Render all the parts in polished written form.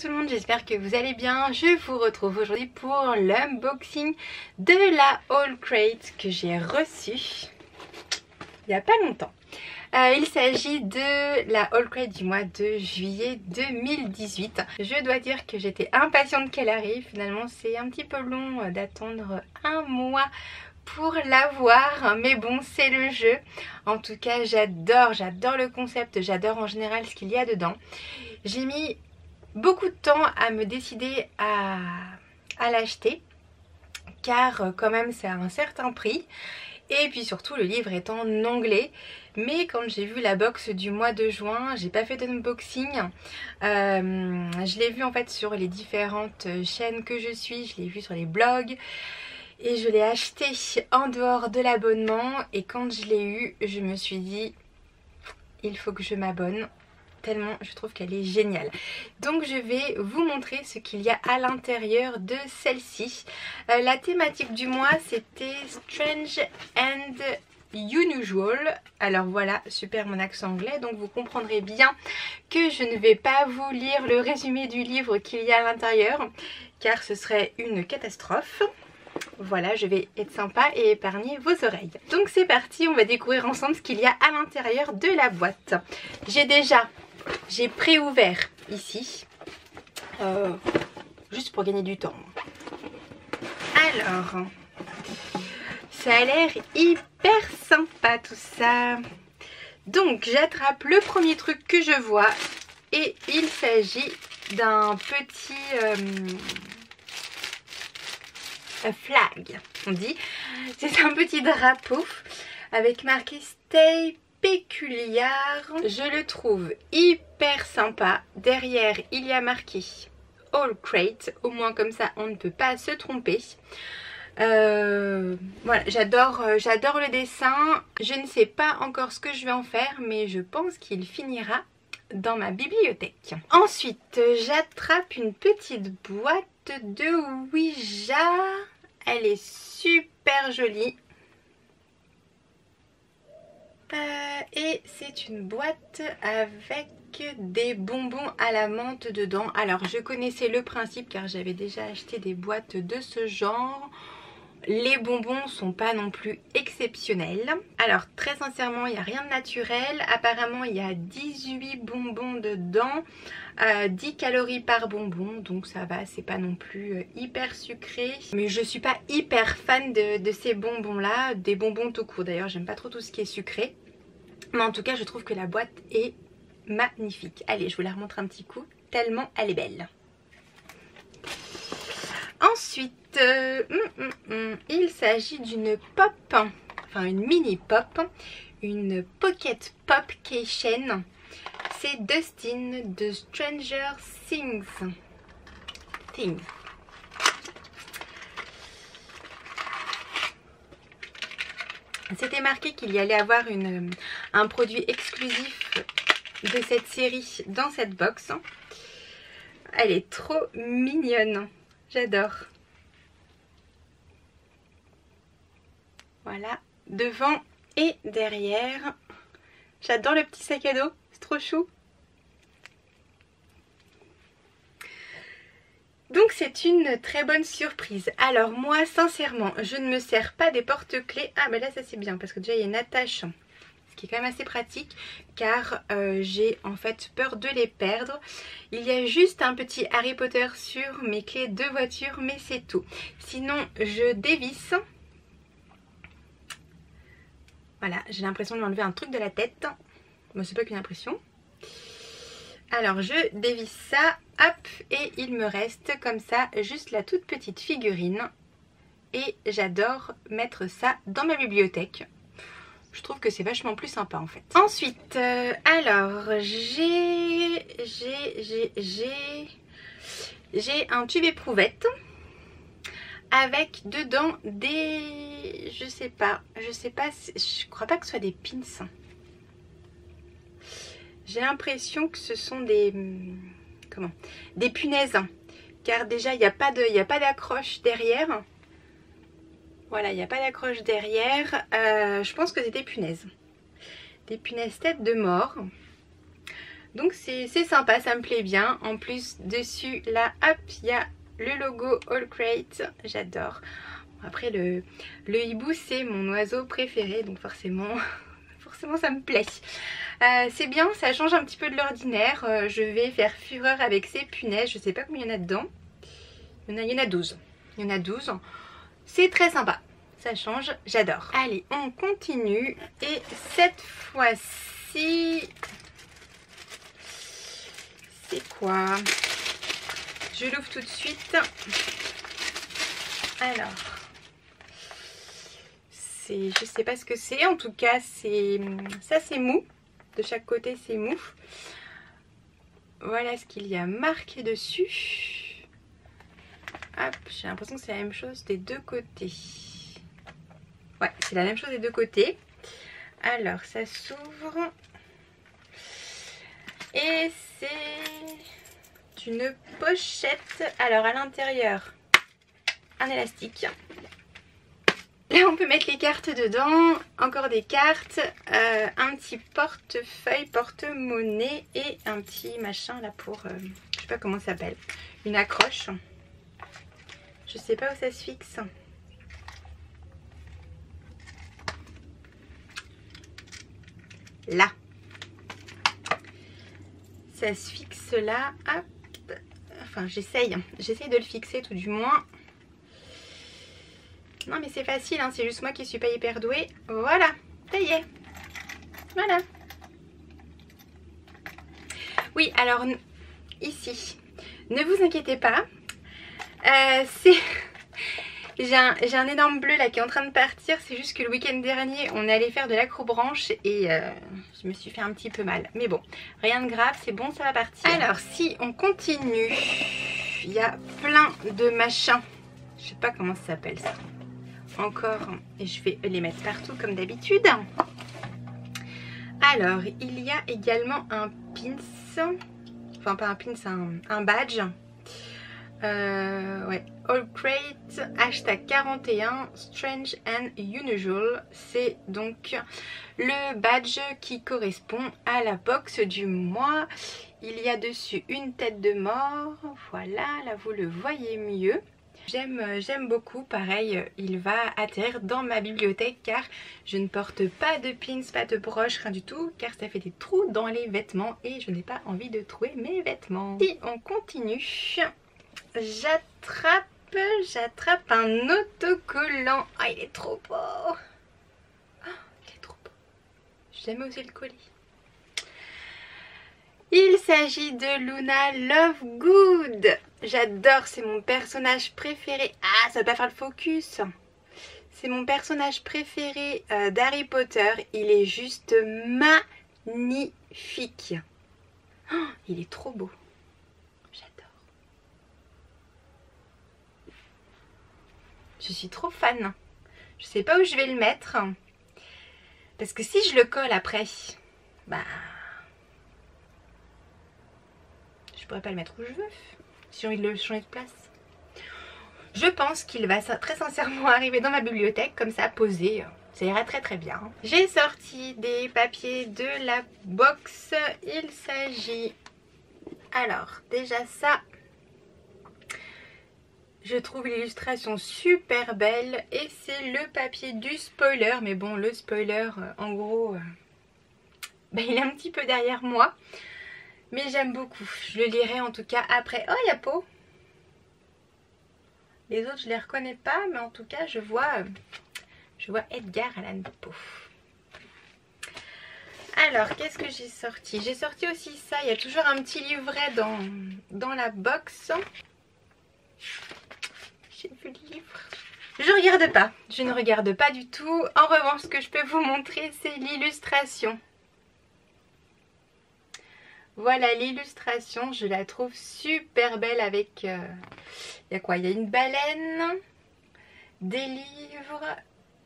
tout le monde, j'espère que vous allez bien. Je vous retrouve aujourd'hui pour l'unboxing de la Haul Crate que j'ai reçue il n'y a pas longtemps. Il s'agit de la Haul Crate du mois de juillet 2018. Je dois dire que j'étais impatiente qu'elle arrive. Finalement, c'est un petit peu long d'attendre un mois pour l'avoir, mais bon, c'est le jeu. En tout cas, j'adore le concept, j'adore en général ce qu'il y a dedans. J'ai mis beaucoup de temps à me décider à l'acheter, car quand même c'est à un certain prix, et puis surtout le livre est en anglais. Mais quand j'ai vu la box du mois de juin, j'ai pas fait d'unboxing. Je l'ai vu en fait sur les différentes chaînes que je suis, je l'ai vu sur les blogs. Et je l'ai acheté en dehors de l'abonnement. Et quand je l'ai eu, je me suis dit, il faut que je m'abonne. Tellement je trouve qu'elle est géniale. Donc je vais vous montrer ce qu'il y a à l'intérieur de celle-ci. La thématique du mois, c'était Strange and Unusual. Alors voilà, super mon accent anglais. Donc vous comprendrez bien que je ne vais pas vous lire le résumé du livre qu'il y a à l'intérieur, car ce serait une catastrophe. Voilà, je vais être sympa et épargner vos oreilles. Donc c'est parti, on va découvrir ensemble ce qu'il y a à l'intérieur de la boîte. J'ai pré-ouvert ici, juste pour gagner du temps. Alors, ça a l'air hyper sympa tout ça. Donc j'attrape le premier truc que je vois et il s'agit d'un petit... flag, on dit. C'est un petit drapeau avec marqué Stay Peculiar. Je le trouve hyper sympa. Derrière, il y a marqué Haul Crate. Au moins comme ça, on ne peut pas se tromper. Voilà, j'adore le dessin. Je ne sais pas encore ce que je vais en faire, mais je pense qu'il finira dans ma bibliothèque. Ensuite, j'attrape une petite boîte de Ouija. Elle est super jolie. Et c'est une boîte avec des bonbons à la menthe dedans. Alors je connaissais le principe car j'avais déjà acheté des boîtes de ce genre. Les bonbons sont pas non plus exceptionnels. Alors très sincèrement, il n'y a rien de naturel. Apparemment il y a 18 bonbons dedans, 10 calories par bonbon, donc ça va, c'est pas non plus hyper sucré. Mais je suis pas hyper fan de ces bonbons là, des bonbons tout court. D'ailleurs j'aime pas trop tout ce qui est sucré. Mais en tout cas je trouve que la boîte est magnifique. Allez, je vous la remontre un petit coup, tellement elle est belle. Ensuite, il s'agit d'une pop, enfin une mini pop, une pocket pop keychain. C'est Dustin de Stranger Things. C'était marqué qu'il y allait avoir un produit exclusif de cette série dans cette box. Elle est trop mignonne. J'adore. Voilà, devant et derrière. J'adore le petit sac à dos, c'est trop chou. Donc c'est une très bonne surprise. Alors moi sincèrement je ne me sers pas des porte-clés. Ah mais là ça c'est bien parce que déjà il y a une attache, ce qui est quand même assez pratique car j'ai en fait peur de les perdre. Il y a juste un petit Harry Potter sur mes clés de voiture mais c'est tout. Sinon je dévisse. Voilà, j'ai l'impression de m'enlever un truc de la tête. Bon, c'est pas qu'une impression. Alors je dévisse ça, hop, et il me reste comme ça juste la toute petite figurine. Et j'adore mettre ça dans ma bibliothèque. Je trouve que c'est vachement plus sympa en fait. Ensuite, alors j'ai un tube éprouvette avec dedans des... je sais pas, je crois pas que ce soit des pins. J'ai l'impression que ce sont des... des punaises. Car déjà, il n'y a pas d'accroche derrière. Voilà, il n'y a pas d'accroche derrière. Je pense que c'est des punaises. Des punaises tête de mort. Donc c'est sympa, ça me plaît bien. En plus dessus là, hop, il y a le logo All Crate, j'adore. Après le hibou c'est mon oiseau préféré, donc forcément ça me plaît. C'est bien, ça change un petit peu de l'ordinaire. Je vais faire fureur avec ces punaises, je sais pas combien il y en a dedans. Il y en a 12. Il y en a 12. C'est très sympa, ça change, j'adore. Allez, on continue et cette fois-ci... C'est quoi? Je l'ouvre tout de suite. Alors, je sais pas ce que c'est. En tout cas, ça c'est mou. De chaque côté, c'est mou. Voilà ce qu'il y a marqué dessus. Hop, j'ai l'impression que c'est la même chose des deux côtés. Ouais, c'est la même chose des deux côtés. Alors, ça s'ouvre. Et c'est une pochette. Alors, à l'intérieur, un élastique. Là, on peut mettre les cartes dedans. Encore des cartes. Un petit portefeuille, porte-monnaie et un petit machin là pour... je sais pas comment ça s'appelle. Une accroche. Je sais pas où ça se fixe. Là. Ça se fixe là. Hop. Enfin, j'essaye de le fixer tout du moins. Non mais c'est facile, hein, c'est juste moi qui suis pas hyper douée. Voilà, ça y est. Voilà. Oui, alors ici, ne vous inquiétez pas. J'ai un énorme bleu là qui est en train de partir. C'est juste que le week-end dernier, on allait faire de l'acrobranche et je me suis fait un petit peu mal. Mais bon, rien de grave, c'est bon, ça va partir. Alors, si on continue, il y a plein de machins. Je sais pas comment ça s'appelle ça. Encore, et je vais les mettre partout comme d'habitude. Alors, il y a également un pins. Enfin, pas un pins, un badge. Ouais, All Crate, hashtag 41, Strange and Unusual. C'est donc le badge qui correspond à la box du mois. Il y a dessus une tête de mort. Voilà, là vous le voyez mieux. J'aime beaucoup, pareil, il va atterrir dans ma bibliothèque car je ne porte pas de pins, pas de broche, rien du tout, car ça fait des trous dans les vêtements et je n'ai pas envie de trouer mes vêtements. Si on continue, j'attrape un autocollant. Ah, il est trop beau. Oh, il est trop beau. J'ai jamais osé le coller. Il s'agit de Luna Lovegood. J'adore, c'est mon personnage préféré. Ah, ça va pas faire le focus. C'est mon personnage préféré d'Harry Potter. Il est juste magnifique. Oh, il est trop beau. J'adore. Je suis trop fan. Je sais pas où je vais le mettre. Parce que si je le colle après, bah... je pourrais pas le mettre où je veux. Si j'ai envie de le changer de place. Je pense qu'il va très sincèrement arriver dans ma bibliothèque comme ça, posé. Ça ira très très bien. J'ai sorti des papiers de la box. Il s'agit... Alors, déjà ça... Je trouve l'illustration super belle. Et c'est le papier du spoiler. Mais bon, le spoiler, en gros... il est un petit peu derrière moi. Mais j'aime beaucoup. Je le lirai en tout cas après. Oh, il y a Poe. Les autres, je les reconnais pas. Mais en tout cas, je vois Edgar Allan Poe. Alors, qu'est-ce que j'ai sorti? J'ai sorti aussi ça. Il y a toujours un petit livret dans la box. J'ai vu le livre. Je regarde pas. Je ne regarde pas du tout. En revanche, ce que je peux vous montrer, c'est l'illustration. Voilà l'illustration, je la trouve super belle avec... il y a quoi? Il y a une baleine, des livres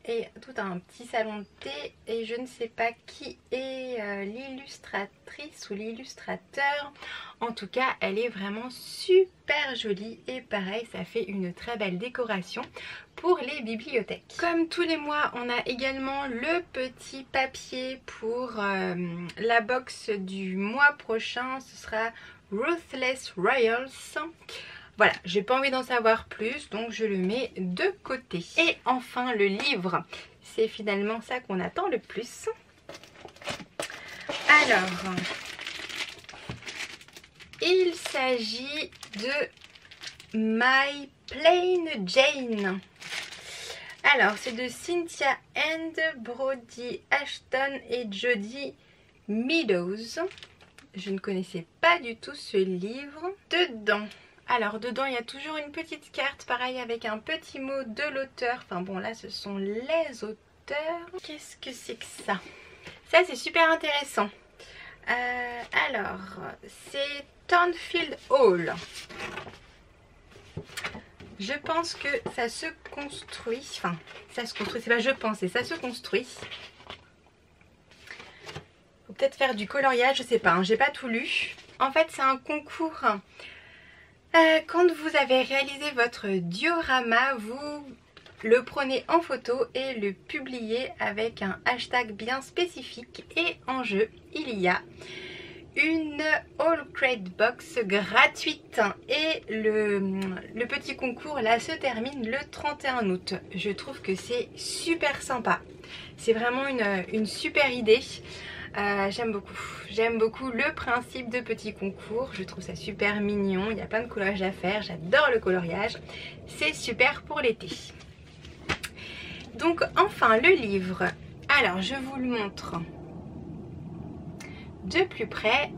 et tout un petit salon de thé. Et je ne sais pas qui est l'illustratrice ou l'illustrateur. En tout cas, elle est vraiment super jolie. Et pareil, ça fait une très belle décoration pour les bibliothèques. Comme tous les mois, on a également le petit papier pour la box du mois prochain. Ce sera Ruthless Royals. Voilà, j'ai pas envie d'en savoir plus, donc je le mets de côté. Et enfin, le livre. C'est finalement ça qu'on attend le plus. Alors, il s'agit de My Plain Jane. Alors, c'est de Cynthia Hand, Brody Ashton et Jodie Meadows. Je ne connaissais pas du tout ce livre. Dedans, il y a toujours une petite carte, pareil, avec un petit mot de l'auteur. Enfin bon, là, ce sont les auteurs. Qu'est-ce que c'est que ça? Ça, c'est super intéressant. Alors, c'est Thornfield Hall. Je pense que ça se construit. Enfin, ça se construit, c'est pas je pense, c'est ça se construit. Faut peut-être faire du coloriage, je sais pas, hein, j'ai pas tout lu. En fait, c'est un concours. Quand vous avez réalisé votre diorama, vous le prenez en photo et le publiez avec un hashtag bien spécifique. Et en jeu, il y a une All Crate Box gratuite. Et le petit concours là se termine le 31 août. Je trouve que c'est super sympa. C'est vraiment une super idée. J'aime beaucoup le principe de petits concours. Je trouve ça super mignon. Il y a plein de coloriage à faire. J'adore le coloriage. C'est super pour l'été. Donc enfin le livre. Alors je vous le montre de plus près.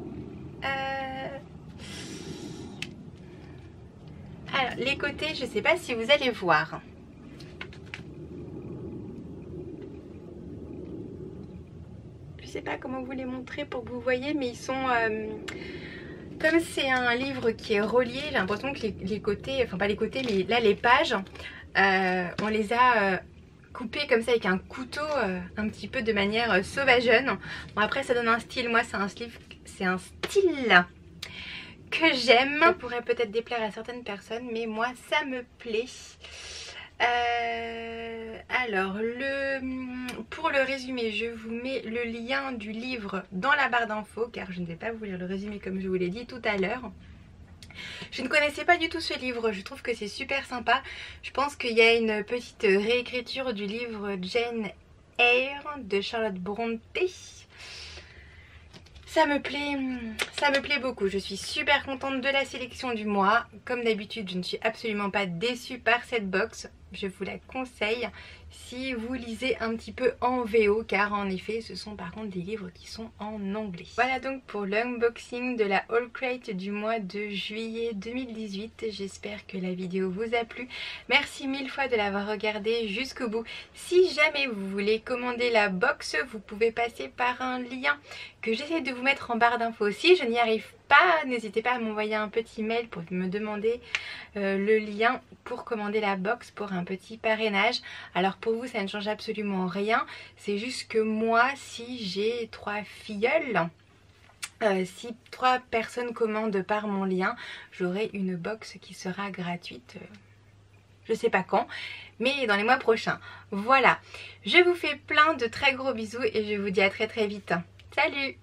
Alors les côtés, je ne sais pas si vous allez voir. Je ne sais pas comment vous les montrer pour que vous voyez, mais ils sont... comme c'est un livre qui est relié, j'ai l'impression que les côtés, enfin pas les côtés, mais là les pages, on les a coupées comme ça avec un couteau, un petit peu de manière sauvageonne. Bon après ça donne un style, moi c'est un style que j'aime. Ça pourrait peut-être déplaire à certaines personnes, mais moi ça me plaît. Alors, pour le résumé, je vous mets le lien du livre dans la barre d'infos, car je ne vais pas vous lire le résumé comme je vous l'ai dit tout à l'heure. Je ne connaissais pas du tout ce livre, je trouve que c'est super sympa. Je pense qu'il y a une petite réécriture du livre Jane Eyre de Charlotte Brontë. Ça me plaît beaucoup. Je suis super contente de la sélection du mois. Comme d'habitude, je ne suis absolument pas déçue par cette box. Je vous la conseille si vous lisez un petit peu en VO, car en effet ce sont par contre des livres qui sont en anglais. Voilà donc pour l'unboxing de la All Crate du mois de juillet 2018. J'espère que la vidéo vous a plu. Merci mille fois de l'avoir regardée jusqu'au bout. Si jamais vous voulez commander la box, vous pouvez passer par un lien que j'essaie de vous mettre en barre d'infos aussi. Je n'y arrive pas, n'hésitez pas à m'envoyer un petit mail pour me demander le lien pour commander la box pour un petit parrainage. Alors pour vous ça ne change absolument rien, c'est juste que moi si j'ai 3 filleuls, si 3 personnes commandent par mon lien, j'aurai une box qui sera gratuite. Je sais pas quand, mais dans les mois prochains. Voilà, je vous fais plein de très gros bisous et je vous dis à très vite. Salut!